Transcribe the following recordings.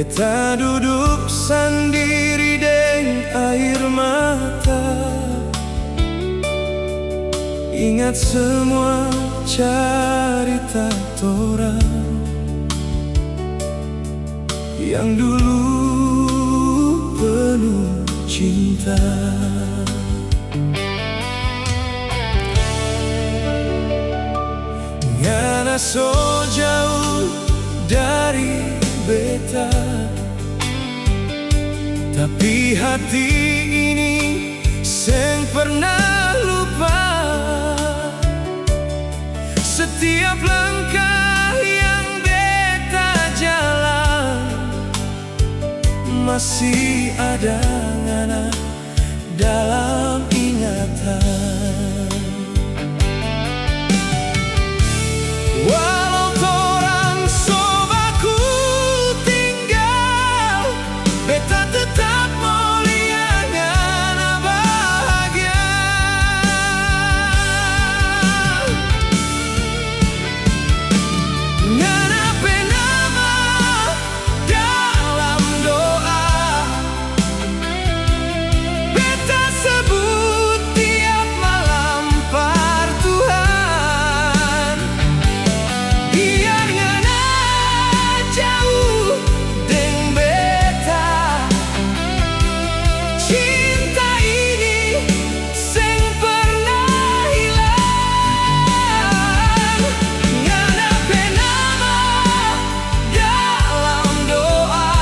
Beta duduk sendiri deng air mata, ingat semua cerita torang yang dulu penuh cinta. Ngana so jauh dari beta, tapi hati ini seng pernah lupa. Setiap langkah yang beta jalan masih ada ngana dalam ingatan. Walau torang sobaku tinggal, beta tetap mulia ngana bahagia. Ngana pe nama dalam doa, beta sebut tiap malam par Tuhan. Biar ngana jauh deng beta, cinta ini seng pernah hilang. Ngana pe nama dalam doa,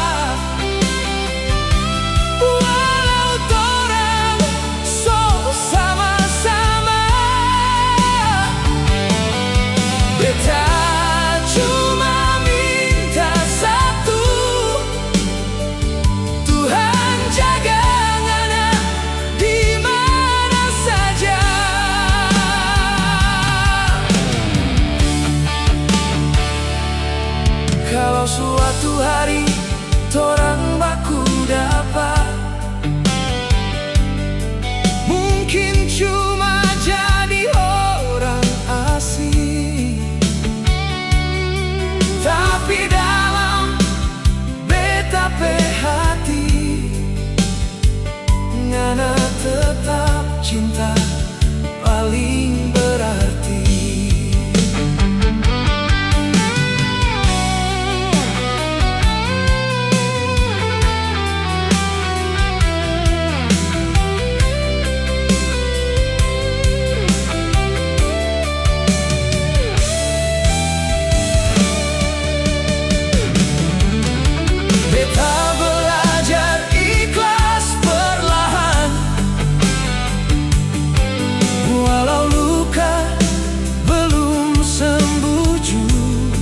walau torang so sama-sama. Beta cuma minta satu, Tuhan jaga ngana di mana saja. Kalau suatu hari torang baku dapat, mungkin cuma jadi orang asing, tapi dalam beta pe hati ngana tetap cinta paling berarti. Beta belajar ikhlas perlahan, walau luka belum sembuh jua.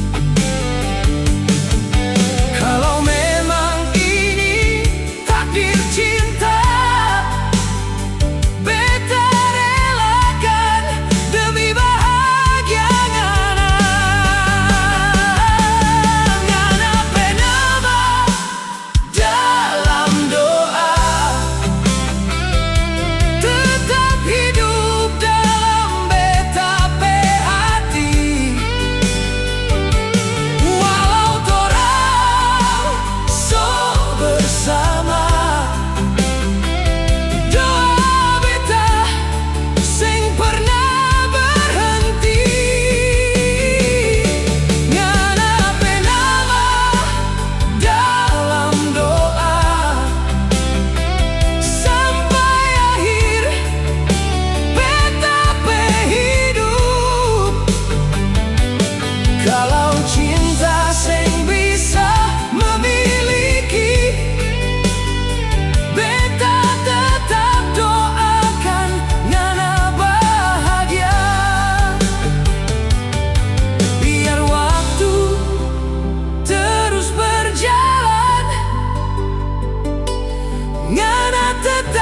Kalau memang ini takdir cinta, beta relakan demi bahagia ngana. Ngana pe nama dalam doa, tetap hidup dalam beta pe hati. Walau torang so bersama, doa beta seng pernah berhenti. Ngana pe nama dalam doa, sampai akhir beta pe hidup. Kalau cinta seng bisa memiliki, beta tetap doakan ngana bahagia. Biar waktu terus berjalan, ngana tetap